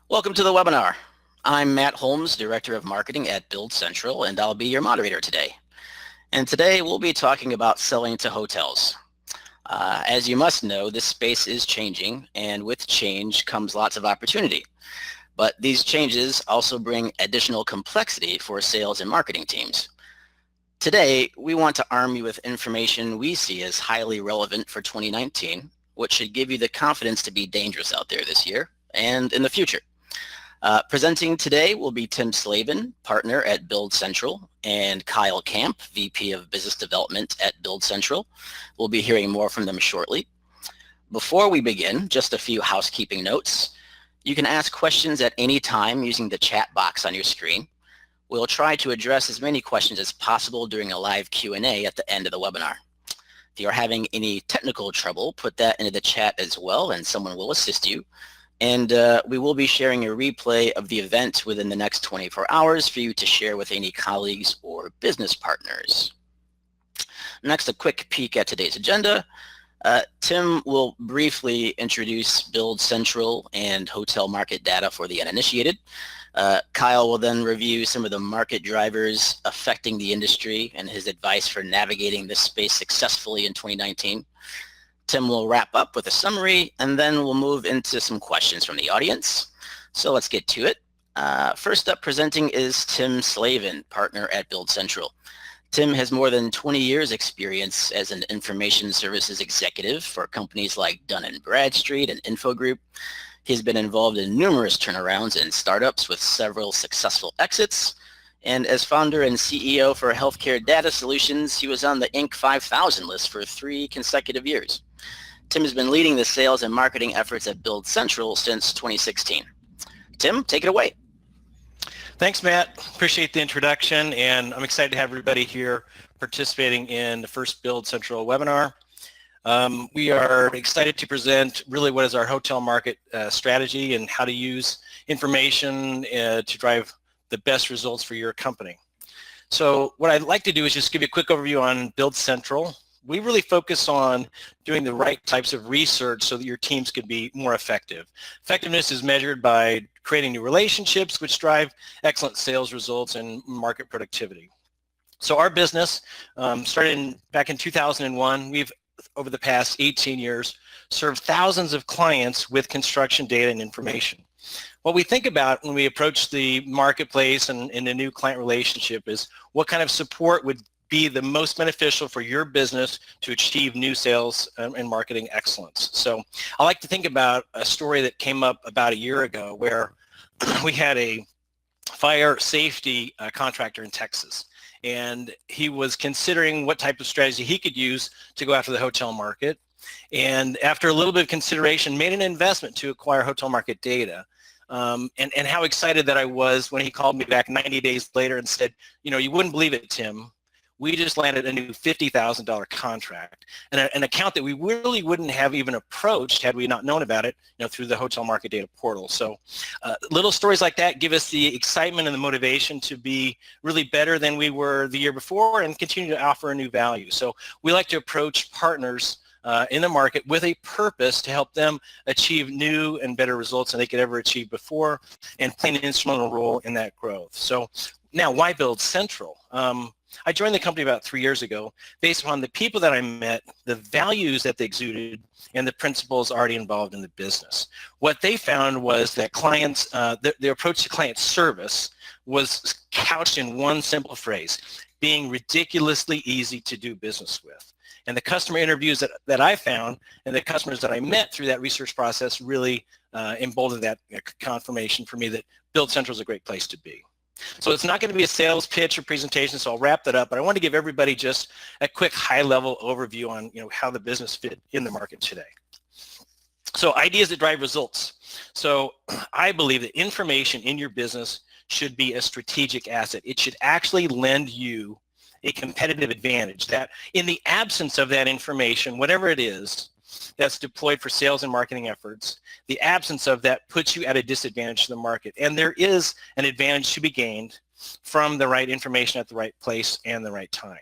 Welcome to the webinar. I'm Matt Holmes, Director of Marketing at Build Central, and I'll be your moderator today. And today we'll be talking about selling to hotels. As you must know, this space is changing, and with change comes lots of opportunity. But these changes also bring additional complexity for sales and marketing teams. Today, we want to arm you with information we see as highly relevant for 2019, which should give you the confidence to be dangerous out there this year and in the future. Presenting today will be Tim Slavin, partner at Build Central, and Kyle Camp, VP of Business Development at Build Central. We'll be hearing more from them shortly. Before we begin, just a few housekeeping notes. You can ask questions at any time using the chat box on your screen. We'll try to address as many questions as possible during a live Q&A at the end of the webinar. If you're having any technical trouble, put that into the chat as well, and someone will assist you. And we will be sharing a replay of the event within the next 24 hours for you to share with any colleagues or business partners. Next, a quick peek at today's agenda. Tim will briefly introduce Build Central and hotel market data for the uninitiated. Kyle will then review some of the market drivers affecting the industry and his advice for navigating this space successfully in 2019. Tim will wrap up with a summary, and then we'll move into some questions from the audience. So let's get to it. First up presenting is Tim Slavin, partner at Build Central. Tim has more than 20 years experience as an information services executive for companies like Dun & Bradstreet and Infogroup. He's been involved in numerous turnarounds and startups with several successful exits. And as founder and CEO for Healthcare Data Solutions, he was on the Inc. 5000 list for 3 consecutive years. Tim has been leading the sales and marketing efforts at Build Central since 2016. Tim, take it away. Thanks, Matt. Appreciate the introduction, and I'm excited to have everybody here participating in the first Build Central webinar. We are excited to present really what is our hotel market strategy and how to use information to drive the best results for your company. So what I'd like to do is just give you a quick overview on Build Central. We really focus on doing the right types of research so that your teams can be more effective. Effectiveness is measured by creating new relationships, which drive excellent sales results and market productivity. So our business started back in 2001. We've, over the past 18 years, served thousands of clients with construction data and information. What we think about when we approach the marketplace and a new client relationship is what kind of support would be the most beneficial for your business to achieve new sales and marketing excellence. So I like to think about a story that came up about a year ago where we had a fire safety contractor in Texas, and he was considering what type of strategy he could use to go after the hotel market. And after a little bit of consideration, made an investment to acquire hotel market data. And how excited that I was when he called me back 90 days later and said, you know, you wouldn't believe it, Tim. We just landed a new $50,000 contract, and an account that we really wouldn't have even approached had we not known about it, you know, through the hotel market data portal. So little stories like that give us the excitement and the motivation to be really better than we were the year before and continue to offer a new value. So we like to approach partners in the market with a purpose to help them achieve new and better results than they could ever achieve before and play an instrumental role in that growth. So now, why Build Central? I joined the company about 3 years ago based upon the people that I met, the values that they exuded, and the principles already involved in the business. What they found was that clients, their approach to client service was couched in one simple phrase: being ridiculously easy to do business with. And the customer interviews that I found and the customers that I met through that research process really emboldened that confirmation for me that Build Central is a great place to be. So it's not going to be a sales pitch or presentation, so I'll wrap that up. But I want to give everybody just a quick high-level overview on, you know, how the business fit in the market today. So ideas that drive results. So I believe that information in your business should be a strategic asset. It should actually lend you a competitive advantage, that in the absence of that information, whatever it is that's deployed for sales and marketing efforts, the absence of that puts you at a disadvantage to the market. And there is an advantage to be gained from the right information at the right place and the right time.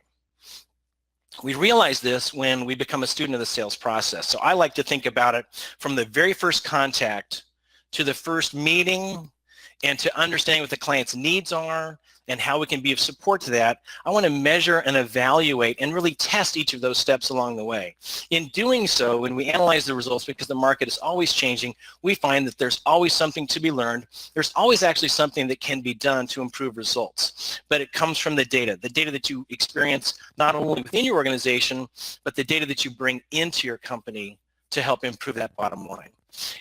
We realize this when we become a student of the sales process. So I like to think about it from the very first contact to the first meeting and to understanding what the client's needs are and how we can be of support to that, I want to measure and evaluate and really test each of those steps along the way. In doing so, when we analyze the results, because the market is always changing, we find that there's always something to be learned. There's always actually something that can be done to improve results. But it comes from the data that you experience not only within your organization, but the data that you bring into your company to help improve that bottom line.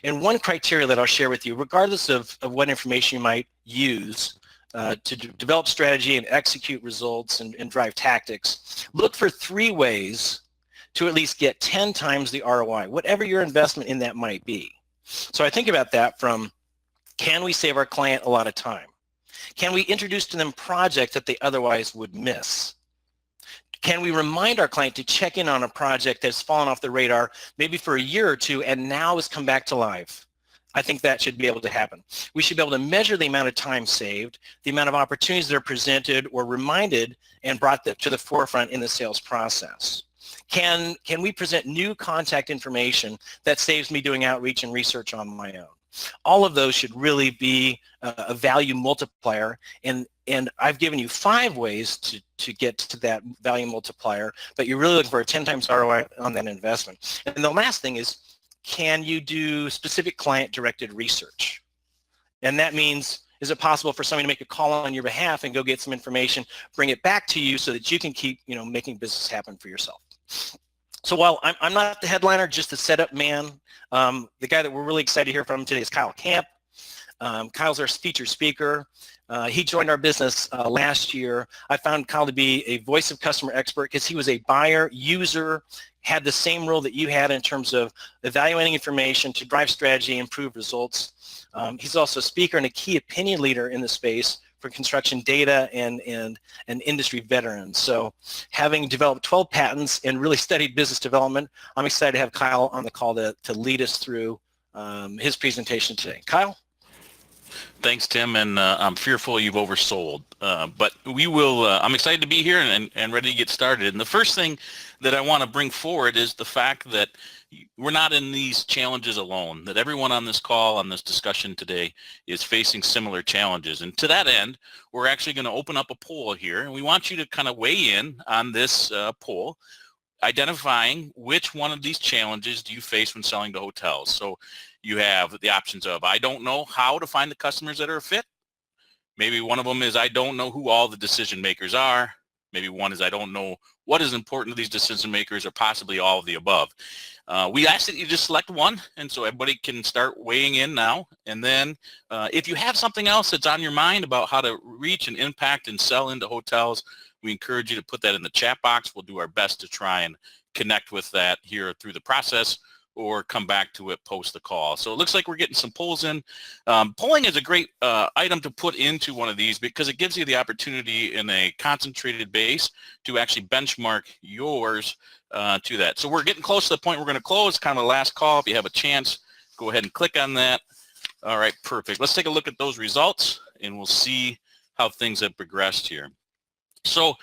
And one criteria that I'll share with you, regardless of what information you might use to develop strategy and execute results and drive tactics, look for 3 ways to at least get 10 times the ROI, whatever your investment in that might be. So I think about that from, can we save our client a lot of time? Can we introduce to them projects that they otherwise would miss? Can we remind our client to check in on a project that's fallen off the radar maybe for a year or 2 and now has come back to life? I think that should be able to happen. We should be able to measure the amount of time saved, the amount of opportunities that are presented or reminded and brought to the forefront in the sales process. Can we present new contact information that saves me doing outreach and research on my own? All of those should really be a value multiplier, and I've given you 5 ways to get to that value multiplier, but you're really looking for a 10 times ROI on that investment. And the last thing is, can you do specific client-directed research? And that means, is it possible for somebody to make a call on your behalf and go get some information, bring it back to you so that you can keep, making business happen for yourself? So while I'm not the headliner, just the setup man, the guy that we're really excited to hear from today is Kyle Camp. Kyle's our featured speaker. He joined our business last year. I found Kyle to be a voice of customer expert because he was a buyer, user, had the same role that you had in terms of evaluating information to drive strategy, improve results. He's also a speaker and a key opinion leader in the space for construction data and industry veterans. So having developed 12 patents and really studied business development, I'm excited to have Kyle on the call to lead us through his presentation today. Kyle? Thanks, Tim, and I'm fearful you've oversold, but we will. I'm excited to be here and ready to get started. And the first thing that I want to bring forward is the fact that we're not in these challenges alone, that everyone on this call, on this discussion today, is facing similar challenges. And to that end, we're actually going to open up a poll here, and we want you to kind of weigh in on this poll, identifying which one of these challenges do you face when selling to hotels. So you have the options of, I don't know how to find the customers that are a fit. Maybe one of them is, I don't know who all the decision makers are. Maybe one is, I don't know what is important to these decision makers, or possibly all of the above. We ask that you just select one, and so everybody can start weighing in now. And then if you have something else that's on your mind about how to reach and impact and sell into hotels, we encourage you to put that in the chat box. We'll do our best to try and connect with that here through the process, or come back to it post the call. So it looks like we're getting some polls in. Polling is a great item to put into one of these because it gives you the opportunity in a concentrated base to actually benchmark yours to that. So we're getting close to the point we're going to close, kind of a last call. If you have a chance, go ahead and click on that. All right, perfect. Let's take a look at those results, and we'll see how things have progressed here. So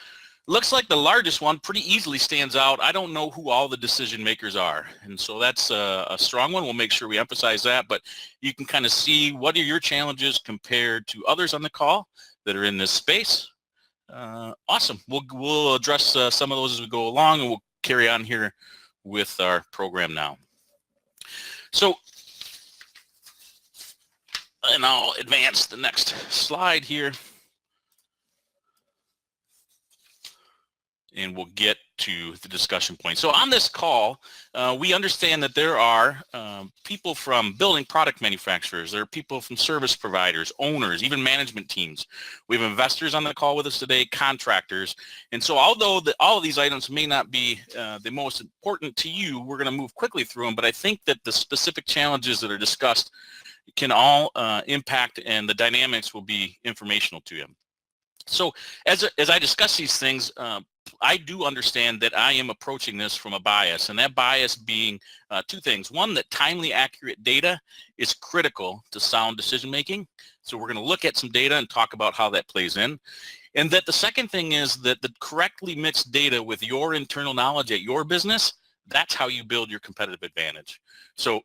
looks like the largest one pretty easily stands out. I don't know who all the decision makers are. And so that's a strong one. We'll make sure we emphasize that. But you can kind of see what are your challenges compared to others on the call that are in this space. Awesome. We'll address some of those as we go along, and we'll carry on here with our program now. So, and I'll advance the next slide here. And we'll get to the discussion point. So on this call, we understand that there are people from building product manufacturers, there are people from service providers, owners, even management teams. We have investors on the call with us today, contractors. And so although all of these items may not be the most important to you, we're going to move quickly through them, but I think that the specific challenges that are discussed can all impact, and the dynamics will be informational to you. So as I discuss these things, I do understand that I am approaching this from a bias, and that bias being 2 things. One, that timely, accurate data is critical to sound decision making. So we're going to look at some data and talk about how that plays in. And that the second thing is that the correctly mixed data with your internal knowledge at your business, That's how you build your competitive advantage. So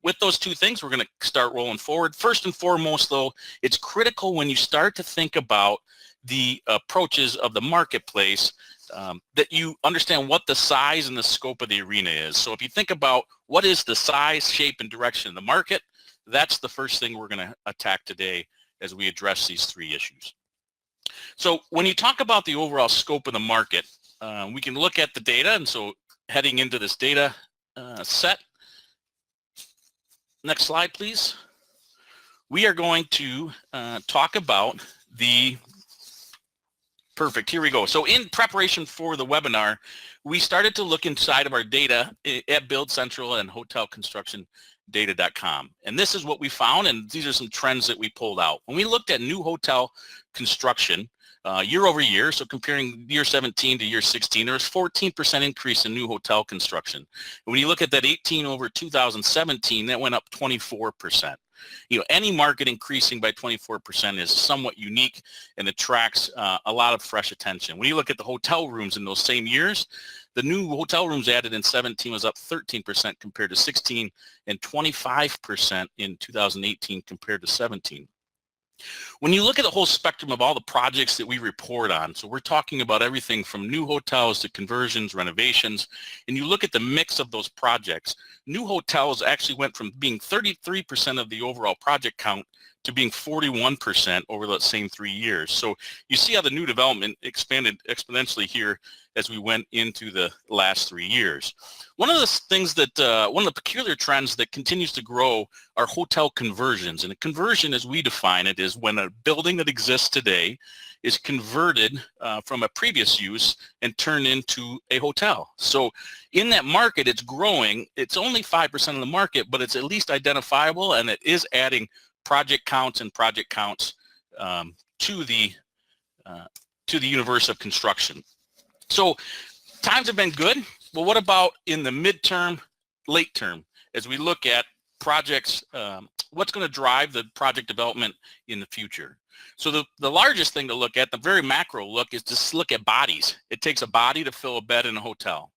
with those two things, we're going to start rolling forward. First and foremost, though, it's critical when you start to think about the approaches of the marketplace that you understand what the size and the scope of the arena is. So if you think about what is the size, shape, and direction of the market, that's the first thing we're going to attack today as we address these three issues. So when you talk about the overall scope of the market, we can look at the data. And so heading into this data set, next slide, please. We are going to talk about the perfect. Here we go. So in preparation for the webinar, we started to look inside of our data at Build Central and hotelconstructiondata.com. And this is what we found, and these are some trends that we pulled out. When we looked at new hotel construction year over year, so comparing year 17 to year 16, there was 14% increase in new hotel construction. And when you look at that 18 over 2017, that went up 24%. You know, any market increasing by 24% is somewhat unique and attracts a lot of fresh attention. When you look at the hotel rooms in those same years, the new hotel rooms added in 17 was up 13% compared to 16 and 25% in 2018 compared to 17. When you look at the whole spectrum of all the projects that we report on, so we're talking about everything from new hotels to conversions, renovations, and you look at the mix of those projects, new hotels actually went from being 33% of the overall project count to being 41% over the same 3 years. So you see how the new development expanded exponentially here as we went into the last 3 years. One of the things that, one of the peculiar trends that continues to grow are hotel conversions. And a conversion, as we define it, is when a building that exists today is converted from a previous use and turned into a hotel. So in that market, it's growing. It's only 5% of the market, but it's at least identifiable, and it is adding project counts to the universe of construction. So times have been good. Well, what about in the midterm, late term, as we look at projects, what's going to drive the project development in the future? So the largest thing to look at, the very macro look, is just look at bodies. It takes a body to fill a bed in a hotel.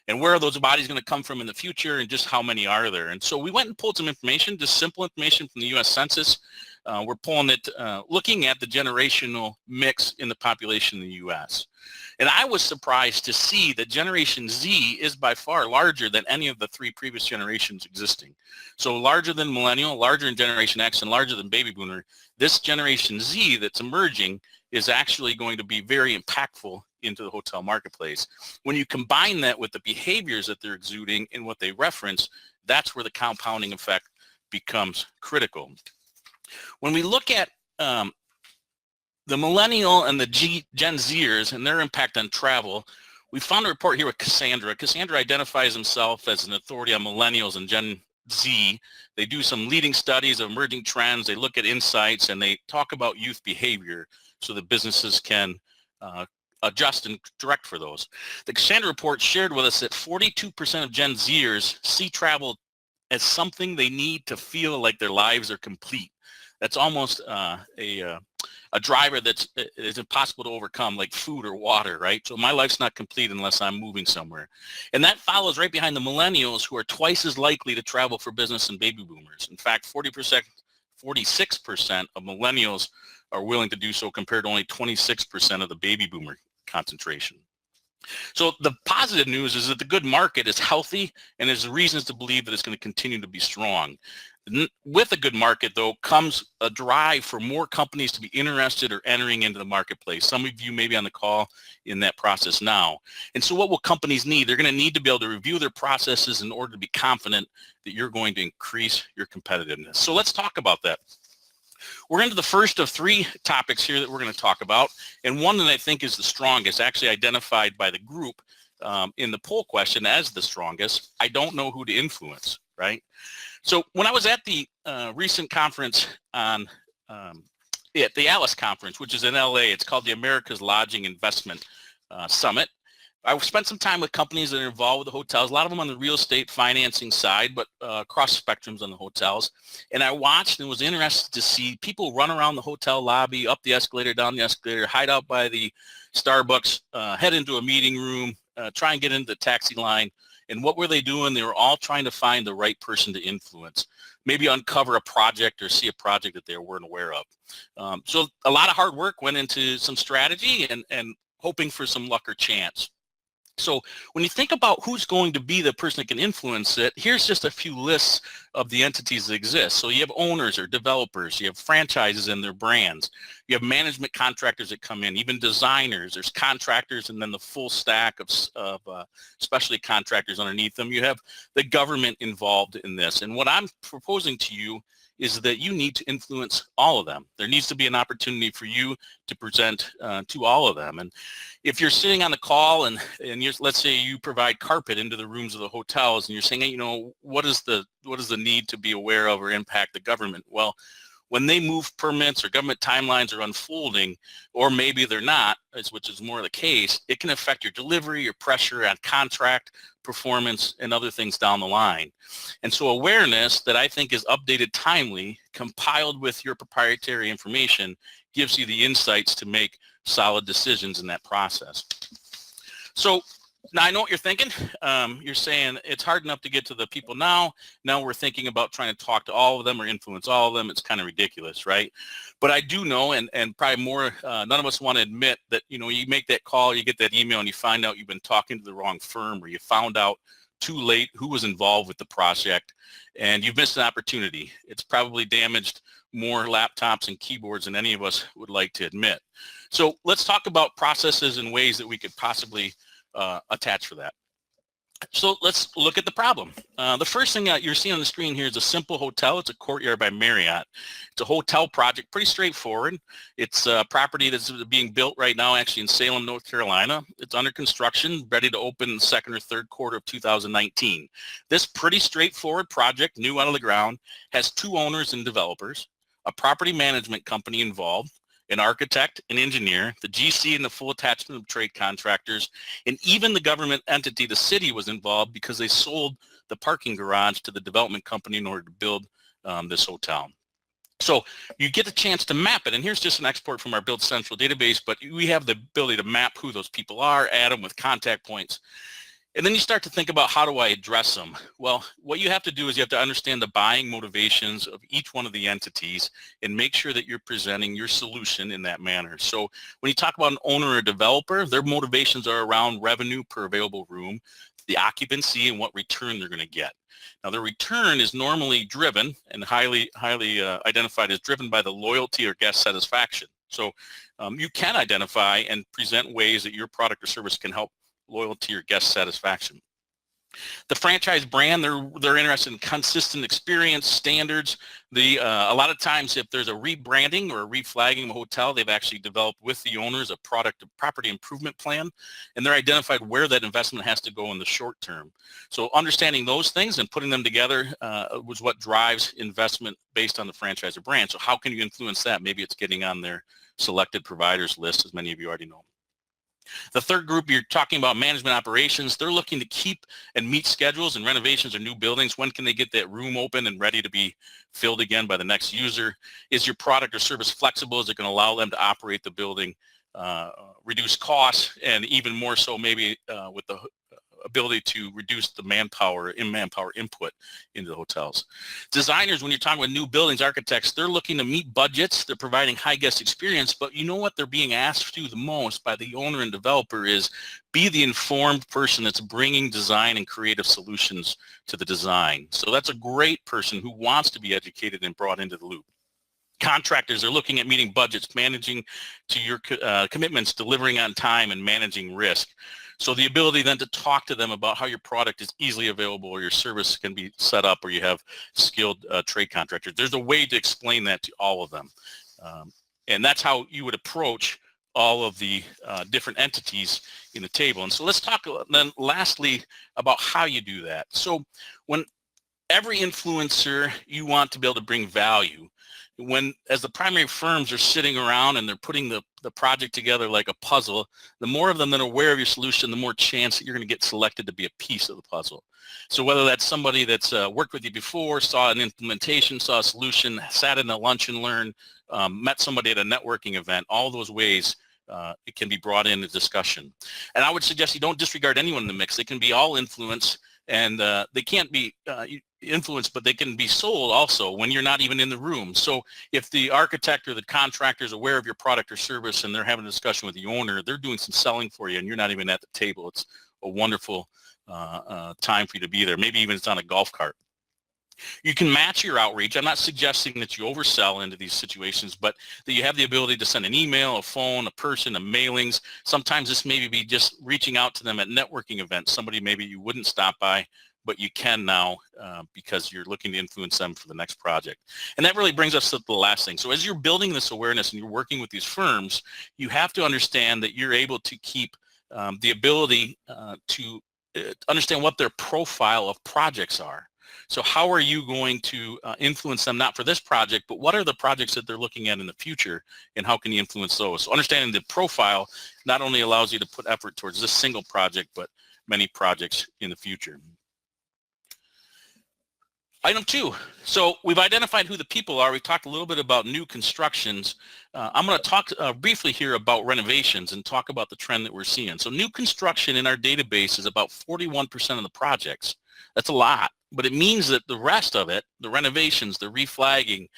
And where are those bodies going to come from in the future, and just how many are there? And so we went and pulled some information, just simple information from the U.S. Census. We're pulling it, looking at the generational mix in the population in the U.S. And I was surprised to see that Generation Z is by far larger than any of the three previous generations existing. So larger than Millennial, larger than Generation X, and larger than Baby Boomer. This Generation Z that's emerging is actually going to be very impactful into the hotel marketplace. When you combine that with the behaviors that they're exuding and what they reference, that's where the compounding effect becomes critical. When we look at the millennial and the Gen Zers and their impact on travel, we found a report here with Cassandra. Cassandra identifies himself as an authority on millennials and Gen Z. They do some leading studies of emerging trends. They look at insights, and they talk about youth behavior so that businesses can adjust and direct for those. The Cassandra report shared with us that 42% of Gen Zers see travel as something they need to feel like their lives are complete. That's almost a driver that is impossible to overcome, like food or water, right? So my life's not complete unless I'm moving somewhere. And that follows right behind the millennials, who are twice as likely to travel for business than baby boomers. In fact, 46% of millennials are willing to do so, compared to only 26% of the baby boomer concentration. So the positive news is that the good market is healthy, and there's reasons to believe that it's going to continue to be strong. With a good market, though, comes a drive for more companies to be interested or entering into the marketplace. Some of you may be on the call in that process now. And so what will companies need? They're going to need to be able to review their processes in order to be confident that you're going to increase your competitiveness. So let's talk about that. We're into the first of three topics here that we're going to talk about, and one that I think is the strongest, actually identified by the group in the poll question as the strongest. I don't know who to influence, right? So when I was at the recent conference on the ALICE conference, which is in LA, it's called the America's Lodging Investment Summit. I spent some time with companies that are involved with the hotels, a lot of them on the real estate financing side, but across spectrums on the hotels. And I watched and was interested to see people run around the hotel lobby, up the escalator, down the escalator, hide out by the Starbucks, head into a meeting room, try and get into the taxi line, And what were they doing? They were all trying to find the right person to influence, maybe uncover a project or see a project that they weren't aware of. So a lot of hard work went into some strategy and hoping for some luck or chance. So when you think about who's going to be the person that can influence it, here's just a few lists of the entities that exist. So you have owners or developers, you have franchises and their brands, you have management contractors that come in, even designers, there's contractors, and then the full stack of specialty contractors underneath them. You have the government involved in this. And what I'm proposing to you is that you need to influence all of them. There needs to be an opportunity for you to present to all of them. And if you're sitting on the call and let's say you provide carpet into the rooms of the hotels and you're saying, hey, you know, what is the need to be aware of or impact the government? Well, when they move permits or government timelines are unfolding, or maybe they're not, which is more the case, it can affect your delivery, your pressure on contract performance, and other things down the line. And so awareness that I think is updated timely, compiled with your proprietary information, gives you the insights to make solid decisions in that process. So now I know what you're thinking. You're saying it's hard enough to get to the people now. Now we're thinking about trying to talk to all of them or influence all of them. It's kind of ridiculous, right? But I do know, and probably more, none of us want to admit that, you know, you make that call, you get that email, and you find out you've been talking to the wrong firm, or you found out too late who was involved with the project, and you've missed an opportunity. It's probably damaged more laptops and keyboards than any of us would like to admit. So let's talk about processes and ways that we could possibly attach for that. So let's look at the problem. The first thing that you're seeing on the screen here is a simple hotel. It's a Courtyard by Marriott. It's a hotel project, pretty straightforward. It's a property that's being built right now, actually in Salem, North Carolina. It's under construction, ready to open in the second or third quarter of 2019. This pretty straightforward project, new out of the ground, has two owners and developers, a property management company involved, an architect, an engineer, the GC and the full attachment of trade contractors, and even the government entity, the city, was involved because they sold the parking garage to the development company in order to build this hotel. So you get the chance to map it, and here's just an export from our Build Central database, but we have the ability to map who those people are, add them with contact points. And then you start to think about, how do I address them? Well, what you have to do is you have to understand the buying motivations of each one of the entities and make sure that you're presenting your solution in that manner. So when you talk about an owner or developer, their motivations are around revenue per available room, the occupancy, and what return they're going to get. Now, the return is normally driven and highly identified as driven by the loyalty or guest satisfaction. So you can identify and present ways that your product or service can help loyalty or guest satisfaction. The franchise brand, they're interested in consistent experience standards. A lot of times, if there's a rebranding or a reflagging of a hotel, they've actually developed with the owners a property improvement plan, and they're identified where that investment has to go in the short term. So understanding those things and putting them together was what drives investment based on the franchise or brand. So how can you influence that? Maybe it's getting on their selected providers list, as many of you already know. The third group, you're talking about management operations. They're looking to keep and meet schedules and renovations or new buildings. When can they get that room open and ready to be filled again by the next user? Is your product or service flexible? Is it going to allow them to operate the building, reduce costs, and even more so maybe with the ability to reduce the manpower input into the hotels. Designers, when you're talking about new buildings, architects, they're looking to meet budgets. They're providing high guest experience, but you know what they're being asked to do the most by the owner and developer is be the informed person that's bringing design and creative solutions to the design. So that's a great person who wants to be educated and brought into the loop. Contractors are looking at meeting budgets, managing to your commitments, delivering on time, and managing risk. So the ability then to talk to them about how your product is easily available or your service can be set up, or you have skilled trade contractors. There's a way to explain that to all of them. And that's how you would approach all of the different entities in the table. And so let's talk then lastly about how you do that. So when every influencer, you want to be able to bring value. As the primary firms are sitting around and they're putting the project together like a puzzle, the more of them that are aware of your solution, the more chance that you're going to get selected to be a piece of the puzzle. So whether that's somebody that's worked with you before, saw an implementation, saw a solution, sat in a lunch and learn, met somebody at a networking event, all those ways it can be brought in a discussion. And I would suggest you don't disregard anyone in the mix. They can be all influence. and they can't be influenced, but they can be sold also when you're not even in the room. So if the architect or the contractor is aware of your product or service and they're having a discussion with the owner, they're doing some selling for you and you're not even at the table. It's a wonderful time for you to be there. Maybe even it's on a golf cart. You can match your outreach. I'm not suggesting that you oversell into these situations, but that you have the ability to send an email, a phone, a person, a mailings. Sometimes this may be just reaching out to them at networking events. Somebody maybe you wouldn't stop by, but you can now because you're looking to influence them for the next project. And that really brings us to the last thing. So as you're building this awareness and you're working with these firms, you have to understand that you're able to keep the ability to understand what their profile of projects are. So how are you going to influence them, not for this project, but what are the projects that they're looking at in the future, and how can you influence those? So understanding the profile not only allows you to put effort towards this single project, but many projects in the future. Item 2, so we've identified who the people are. We've talked a little bit about new constructions. I'm going to talk briefly here about renovations and talk about the trend that we're seeing. So new construction in our database is about 41% of the projects. That's a lot, but it means that the rest of it, the renovations, the reflagging,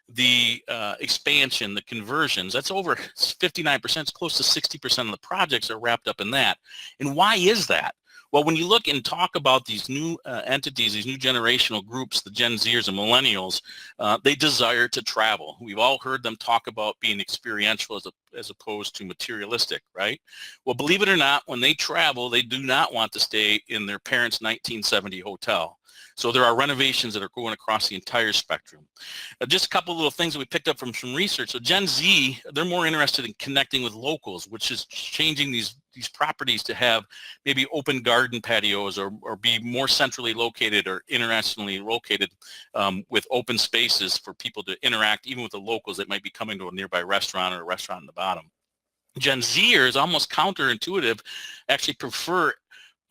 the expansion, the conversions, that's over 59%, it's close to 60% of the projects are wrapped up in that. And why is that? Well, when you look and talk about these new entities, these new generational groups, the Gen Zers and millennials, they desire to travel. We've all heard them talk about being experiential as opposed to materialistic, right? Well, believe it or not, when they travel, they do not want to stay in their parents' 1970 hotel. So there are renovations that are going across the entire spectrum. Just a couple little things that we picked up from some research. So Gen Z, they're more interested in connecting with locals, which is changing these properties to have maybe open garden patios or be more centrally located or internationally located with open spaces for people to interact even with the locals that might be coming to a nearby restaurant or a restaurant in the bottom. Gen Zers, almost counterintuitive, actually prefer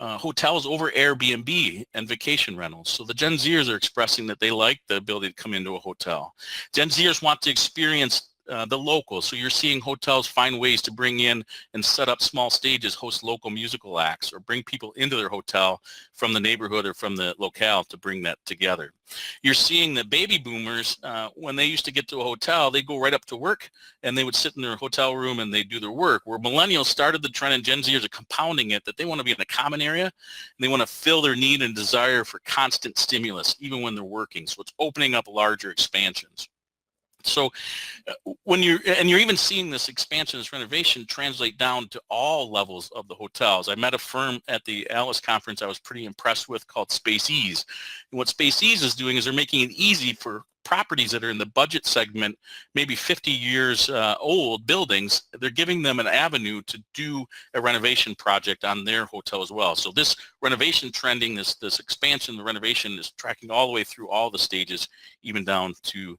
hotels over Airbnb and vacation rentals. So the Gen Zers are expressing that they like the ability to come into a hotel. Gen Zers want to experience the locals. So you're seeing hotels find ways to bring in and set up small stages, host local musical acts, or bring people into their hotel from the neighborhood or from the locale to bring that together. You're seeing that baby boomers, when they used to get to a hotel, they go right up to work and they would sit in their hotel room and they do their work. Where millennials started the trend and Gen Zers are compounding it, that they want to be in a common area and they want to fill their need and desire for constant stimulus even when they're working. So it's opening up larger expansions. So when you're even seeing this expansion, this renovation translate down to all levels of the hotels. I met a firm at the Alice conference I was pretty impressed with called Space Ease. And what Space Ease is doing is they're making it easy for properties that are in the budget segment, maybe 50 years old buildings. They're giving them an avenue to do a renovation project on their hotel as well. So this renovation trending, this expansion, the renovation is tracking all the way through all the stages, even down to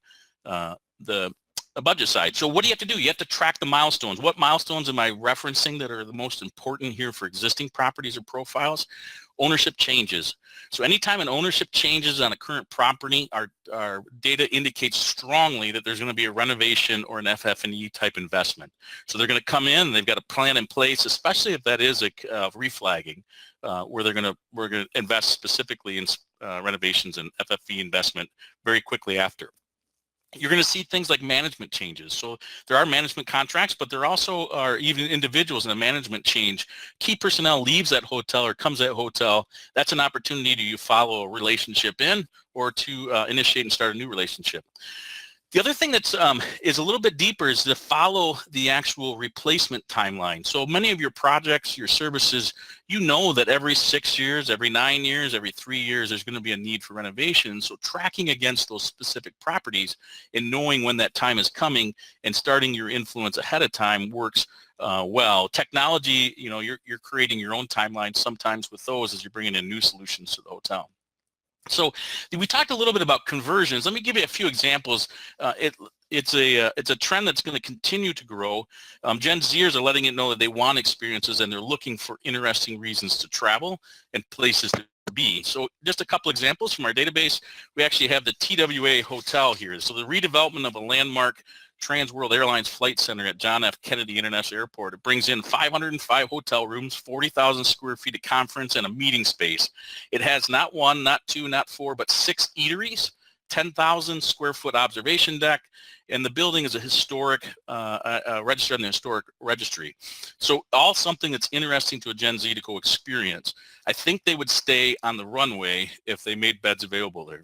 the budget side. So what do you have to do? You have to track the milestones. What milestones am I referencing that are the most important here for existing properties or profiles? Ownership changes. So anytime an ownership changes on a current property, our data indicates strongly that there's going to be a renovation or an FF&E type investment. So they're going to come in, they've got a plan in place, especially if that is a reflagging, where we're going to invest specifically in renovations and FF&E investment very quickly after. You're going to see things like management changes. So there are management contracts, but there also are even individuals in a management change. Key personnel leaves that hotel or comes to that hotel. That's an opportunity to follow a relationship in or to initiate and start a new relationship. The other thing that's is a little bit deeper is to follow the actual replacement timeline. So many of your projects, your services, you know that every 6 years, every 9 years, every 3 years, there's going to be a need for renovation. So tracking against those specific properties and knowing when that time is coming and starting your influence ahead of time works well. Technology, you're creating your own timeline sometimes with those as you're bringing in new solutions to the hotel. So we talked a little bit about conversions. Let me give you a few examples. It's a trend that's going to continue to grow. Gen Zers are letting it know that they want experiences and they're looking for interesting reasons to travel and places to be. So just a couple examples from our database. We actually have the TWA Hotel here. So the redevelopment of a landmark Trans World Airlines Flight Center at John F. Kennedy International Airport. It brings in 505 hotel rooms, 40,000 square feet of conference and a meeting space. It has not one, not two, not four, but 6 eateries, 10,000 square foot observation deck, and the building is a historic, registered in the historic registry. So all something that's interesting to a Gen Z to go experience. I think they would stay on the runway if they made beds available there.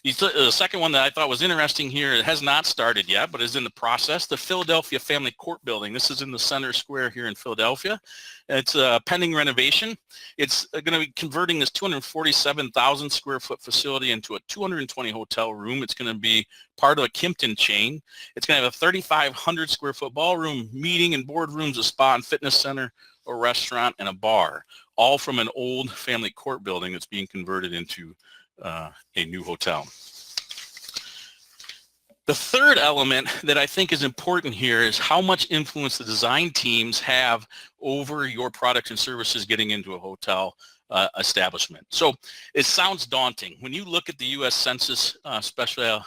The second one that I thought was interesting here, it has not started yet, but is in the process, the Philadelphia Family Court Building. This is in the center square here in Philadelphia. It's a pending renovation. It's going to be converting this 247,000 square foot facility into a 220 hotel room. It's going to be part of a Kimpton chain. It's going to have a 3,500 square foot ballroom, meeting and boardrooms, a spa and fitness center, a restaurant, and a bar, all from an old family court building that's being converted into a new hotel. The third element that I think is important here is how much influence the design teams have over your products and services getting into a hotel establishment. So it sounds daunting. When you look at the U.S. Census special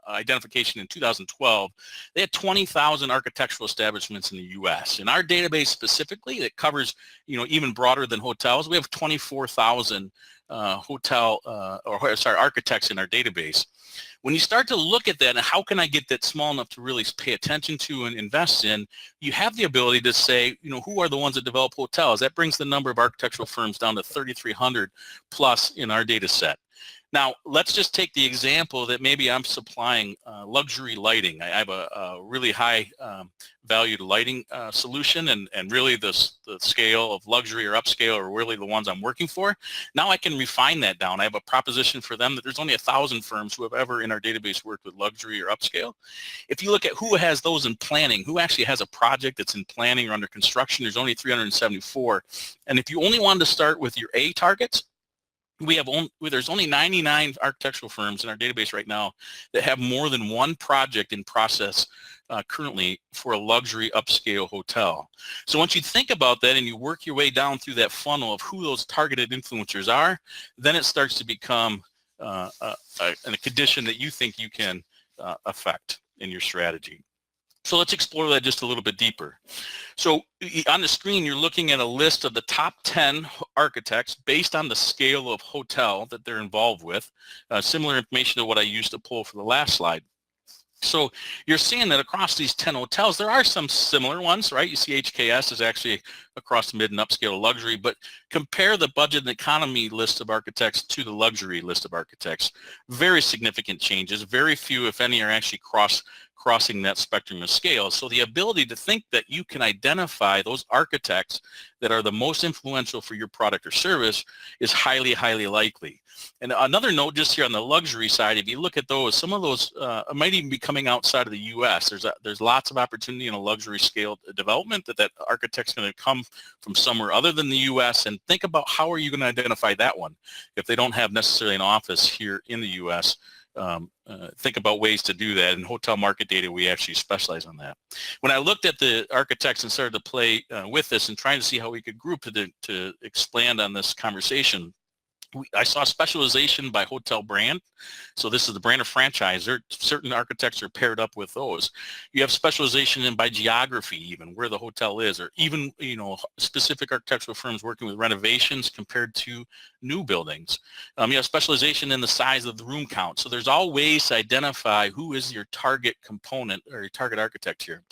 identification in 2012, they had 20,000 architectural establishments in the U.S. In our database specifically, that covers, even broader than hotels, we have 24,000 architects in our database. When you start to look at that and how can I get that small enough to really pay attention to and invest in, you have the ability to say, who are the ones that develop hotels? That brings the number of architectural firms down to 3,300 plus in our data set. Now, let's just take the example that maybe I'm supplying luxury lighting. I have a really high valued lighting solution, and really the scale of luxury or upscale are really the ones I'm working for. Now I can refine that down. I have a proposition for them that there's only 1,000 firms who have ever in our database worked with luxury or upscale. If you look at who has those in planning, who actually has a project that's in planning or under construction, there's only 374. And if you only wanted to start with your A targets, there's only 99 architectural firms in our database right now that have more than one project in process currently for a luxury upscale hotel. So once you think about that and you work your way down through that funnel of who those targeted influencers are, then it starts to become a condition that you think you can affect in your strategy. So let's explore that just a little bit deeper. So on the screen, you're looking at a list of the top 10 architects based on the scale of hotel that they're involved with. Similar information to what I used to pull for the last slide. So you're seeing that across these 10 hotels, there are some similar ones, right? You see HKS is actually across the mid and upscale luxury, but compare the budget and economy list of architects to the luxury list of architects. Very significant changes. Very few, if any, are actually crossing that spectrum of scale. So the ability to think that you can identify those architects that are the most influential for your product or service is highly, highly likely. And another note just here on the luxury side, if you look at those, some of those might even be coming outside of the U.S. There's lots of opportunity in a luxury scale development that architect's going to come from somewhere other than the U.S. And think about how are you going to identify that one if they don't have necessarily an office here in the U.S. Think about ways to do that. In hotel market data, we actually specialize on that. When I looked at the architects and started to play with this and trying to see how we could group to expand on this conversation, I saw specialization by hotel brand. So this is the brand of franchise. Certain architects are paired up with those. You have specialization in by geography, even where the hotel is, or even specific architectural firms working with renovations compared to new buildings. You have specialization in the size of the room count. So there's all ways to identify who is your target component or your target architect here.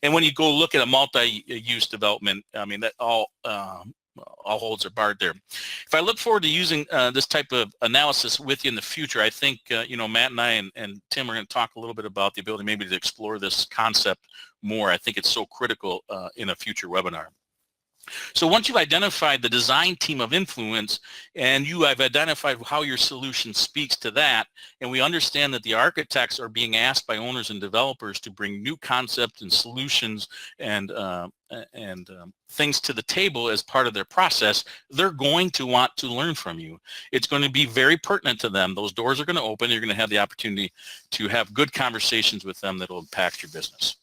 And when you go look at a multi-use development, that all holds are barred there. If I look forward to using this type of analysis with you in the future, I think Matt and I and Tim are going to talk a little bit about the ability maybe to explore this concept more. I think it's so critical in a future webinar. So once you've identified the design team of influence and you have identified how your solution speaks to that, and we understand that the architects are being asked by owners and developers to bring new concepts and solutions and things to the table as part of their process, they're going to want to learn from you. It's going to be very pertinent to them. Those doors are going to open. You're going to have the opportunity to have good conversations with them that will impact your business.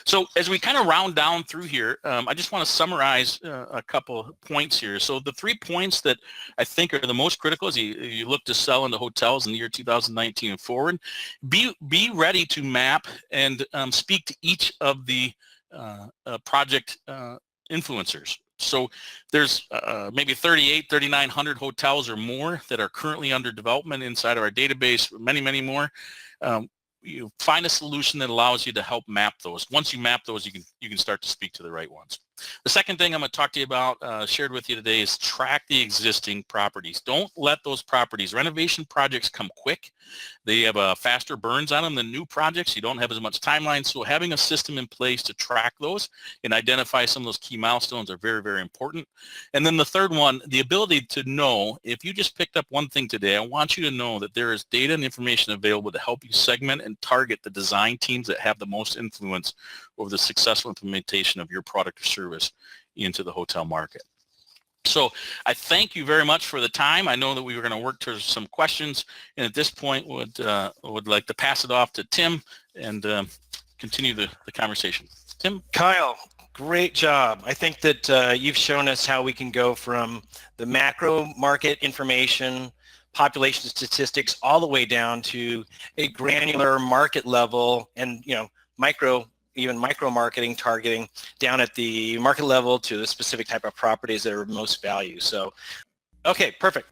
So as we kind of round down through here, I just want to summarize a couple of points here. So the 3 points that I think are the most critical as you look to sell into hotels in the year 2019 and forward, be ready to map and speak to each of the project influencers. So there's maybe 3,900 hotels or more that are currently under development inside of our database, many more. You find a solution that allows you to help map those. Once you map those, you can start to speak to the right ones. The second thing I'm going to talk to you about, shared with you today, is track the existing properties. Don't let those properties, renovation projects, come quick. They have faster burns on them than new projects. You don't have as much timeline, so having a system in place to track those and identify some of those key milestones are very, very important. And then the third one, the ability to know, if you just picked up one thing today, I want you to know that there is data and information available to help you segment and target the design teams that have the most influence over the successful implementation of your product or service into the hotel market. So I thank you very much for the time. I know that we were going to work towards some questions, and at this point would like to pass it off to Tim and continue the conversation. Tim? Kyle, great job. I think that you've shown us how we can go from the macro market information, population statistics, all the way down to a granular market level and, even micro marketing targeting down at the market level to the specific type of properties that are most value. So, okay, perfect.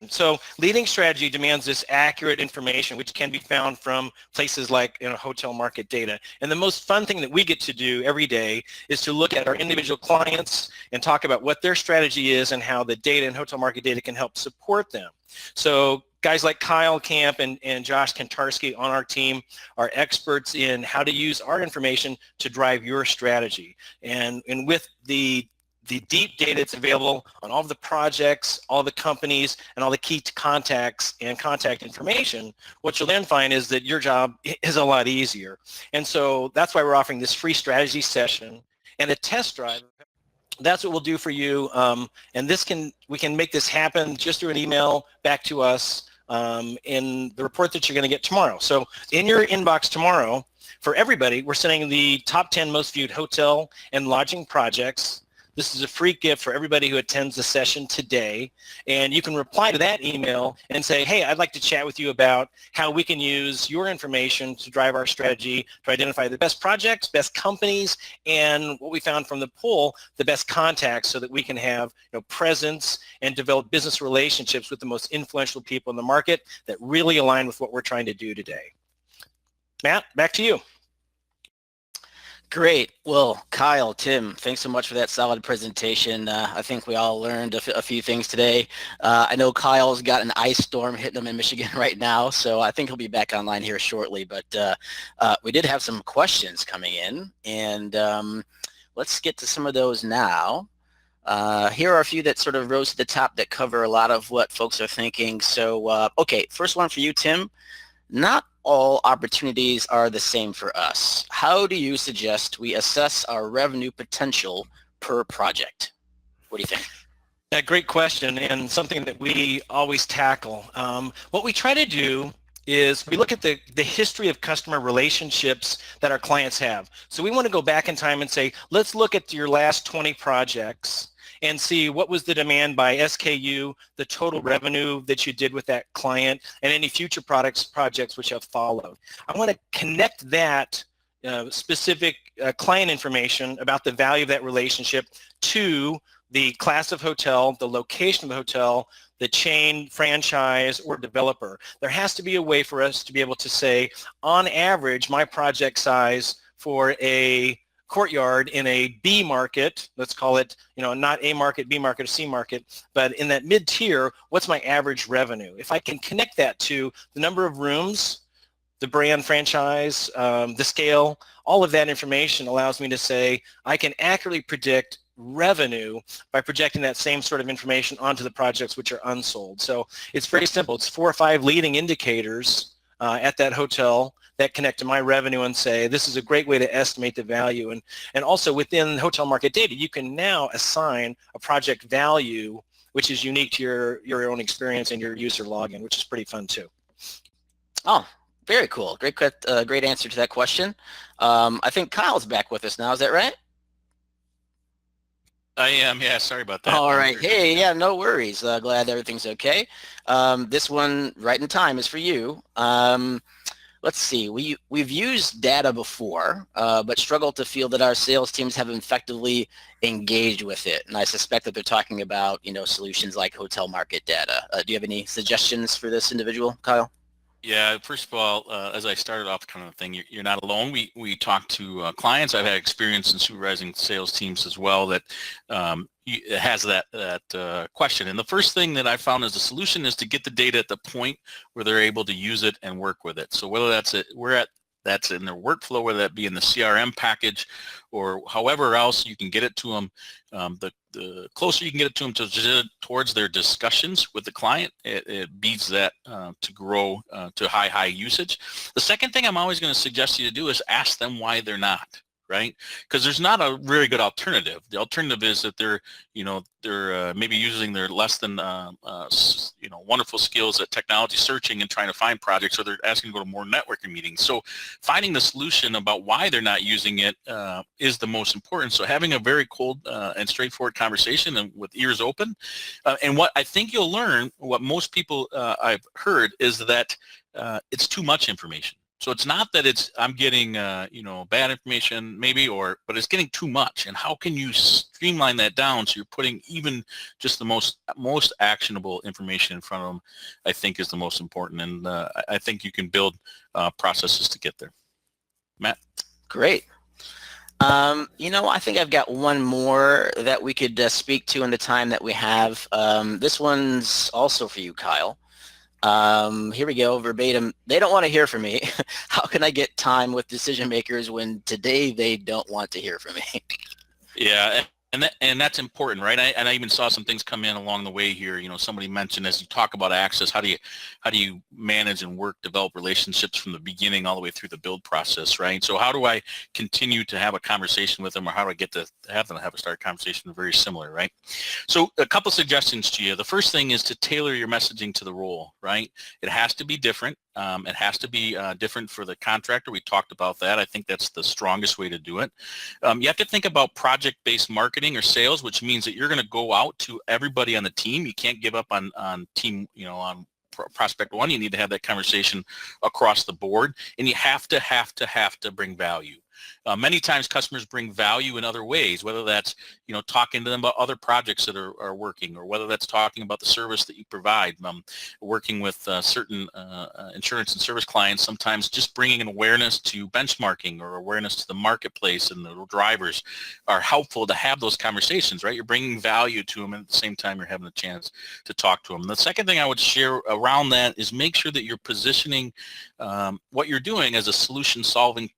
So leading strategy demands this accurate information, which can be found from places like hotel market data. And the most fun thing that we get to do every day is to look at our individual clients and talk about what their strategy is and how the data and hotel market data can help support them. So guys like Kyle Camp and Josh Kantarski on our team are experts in how to use our information to drive your strategy. And with the deep data that's available on all of the projects, all the companies, and all the key contacts and contact information, what you'll then find is that your job is a lot easier. And so that's why we're offering this free strategy session and a test drive. That's what we'll do for you. And we can make this happen just through an email back to us in the report that you're going to get tomorrow. So in your inbox tomorrow, for everybody, we're sending the top 10 most viewed hotel and lodging projects. This is a free gift for everybody who attends the session today. And you can reply to that email and say, hey, I'd like to chat with you about how we can use your information to drive our strategy to identify the best projects, best companies, and what we found from the poll, the best contacts so that we can have presence and develop business relationships with the most influential people in the market that really align with what we're trying to do today. Matt, back to you. Great. Well, Kyle, Tim, thanks so much for that solid presentation. I think we all learned a few things today. I know Kyle's got an ice storm hitting him in Michigan right now, so I think he'll be back online here shortly. But we did have some questions coming in, and let's get to some of those now. Here are a few that sort of rose to the top that cover a lot of what folks are thinking. So, okay, first one for you, Tim. Not all opportunities are the same for us. How do you suggest we assess our revenue potential per project? What do you think? Yeah, great question, and something that we always tackle. What we try to do is we look at the history of customer relationships that our clients have. So we want to go back in time and say, let's look at your last 20 projects and see what was the demand by SKU, the total revenue that you did with that client, and any future projects which have followed. I want to connect that specific client information about the value of that relationship to the class of hotel, the location of the hotel, the chain, franchise, or developer. There has to be a way for us to be able to say, on average, my project size for a courtyard in a B market, let's call it, not A market, B market, or C market, but in that mid-tier, what's my average revenue? If I can connect that to the number of rooms, the brand franchise, the scale, all of that information allows me to say I can accurately predict revenue by projecting that same sort of information onto the projects which are unsold. So it's very simple. It's 4 or 5 leading indicators at that hotel that connect to my revenue and say this is a great way to estimate the value. And also within hotel market data, you can now assign a project value which is unique to your own experience and your user login, which is pretty fun too. Oh, Very cool. Great answer to that question. I think Kyle's back with us now. Is that right? I am. Yeah, sorry about that. All right. Hey, yeah, no worries. Glad everything's okay. This one right in time is for you. Let's see. We've used data before, but struggle to feel that our sales teams have effectively engaged with it. And I suspect that they're talking about, solutions like hotel market data. Do you have any suggestions for this individual, Kyle? Yeah, first of all, as I started off kind of thing, you're not alone. We talk to clients. I've had experience in supervising sales teams as well that has that question. And the first thing that I found as a solution is to get the data at the point where they're able to use it and work with it. So whether that's that's in their workflow, whether that be in the CRM package or however else you can get it to them, the closer you can get it to them towards their discussions with the client, it beats that to grow to high usage. The second thing I'm always going to suggest you to do is ask them why they're not. Right? Because there's not a very good alternative. The alternative is that they're maybe using their less than wonderful skills at technology searching and trying to find projects, or they're asking to go to more networking meetings. So finding the solution about why they're not using it is the most important. So having a very cold and straightforward conversation and with ears open. And what I think you'll learn, what most people I've heard, is that it's too much information. So it's not that I'm getting, bad information maybe, but it's getting too much. And how can you streamline that down so you're putting even just the most actionable information in front of them, I think is the most important. And I think you can build processes to get there. Matt? Great. I think I've got one more that we could speak to in the time that we have. This one's also for you, Kyle. Here we go, verbatim. They don't want to hear from me. How can I get time with decision makers when today they don't want to hear from me? Yeah, and that's important, right? I even saw some things come in along the way here. Somebody mentioned, as you talk about access, how do you manage and develop relationships from the beginning all the way through the build process, right? So how do I continue to have a conversation with them, or how do I get to have them start a conversation very similar, right? So a couple suggestions to you. The first thing is to tailor your messaging to the role, right? It has to be different. It has to be different for the contractor. We talked about that. I think that's the strongest way to do it. You have to think about project-based marketing or sales, which means that you're going to go out to everybody on the team. You can't give up on team, on prospect one. You need to have that conversation across the board, and you have to bring value. Many times customers bring value in other ways, whether that's talking to them about other projects that are working, or whether that's talking about the service that you provide. Working with certain insurance and service clients, sometimes just bringing an awareness to benchmarking or awareness to the marketplace and the drivers are helpful to have those conversations, right? You're bringing value to them, and at the same time you're having a chance to talk to them. The second thing I would share around that is make sure that you're positioning what you're doing as a solution solving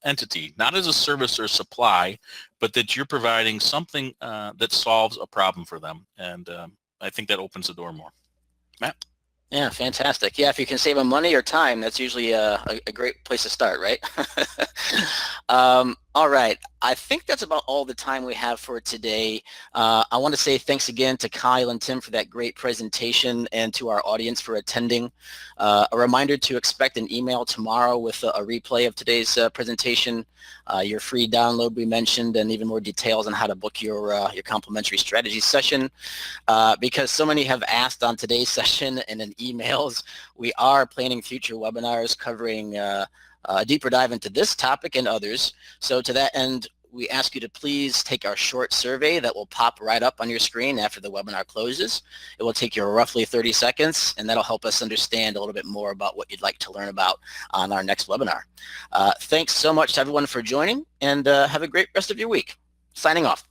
entity, not as a service or supply, but that you're providing something that solves a problem for them. And I think that opens the door more. Matt? Yeah, fantastic. Yeah, if you can save them money or time, that's usually a great place to start, right? All right. I think that's about all the time we have for today. I want to say thanks again to Kyle and Tim for that great presentation, and to our audience for attending. A reminder to expect an email tomorrow with a replay of today's presentation, your free download we mentioned, and even more details on how to book your complimentary strategy session. Because so many have asked on today's session and in emails, we are planning future webinars covering a deeper dive into this topic and others. So to that end, we ask you to please take our short survey that will pop right up on your screen after the webinar closes. It will take you roughly 30 seconds, and that'll help us understand a little bit more about what you'd like to learn about on our next webinar. Thanks so much to everyone for joining, and have a great rest of your week. Signing off.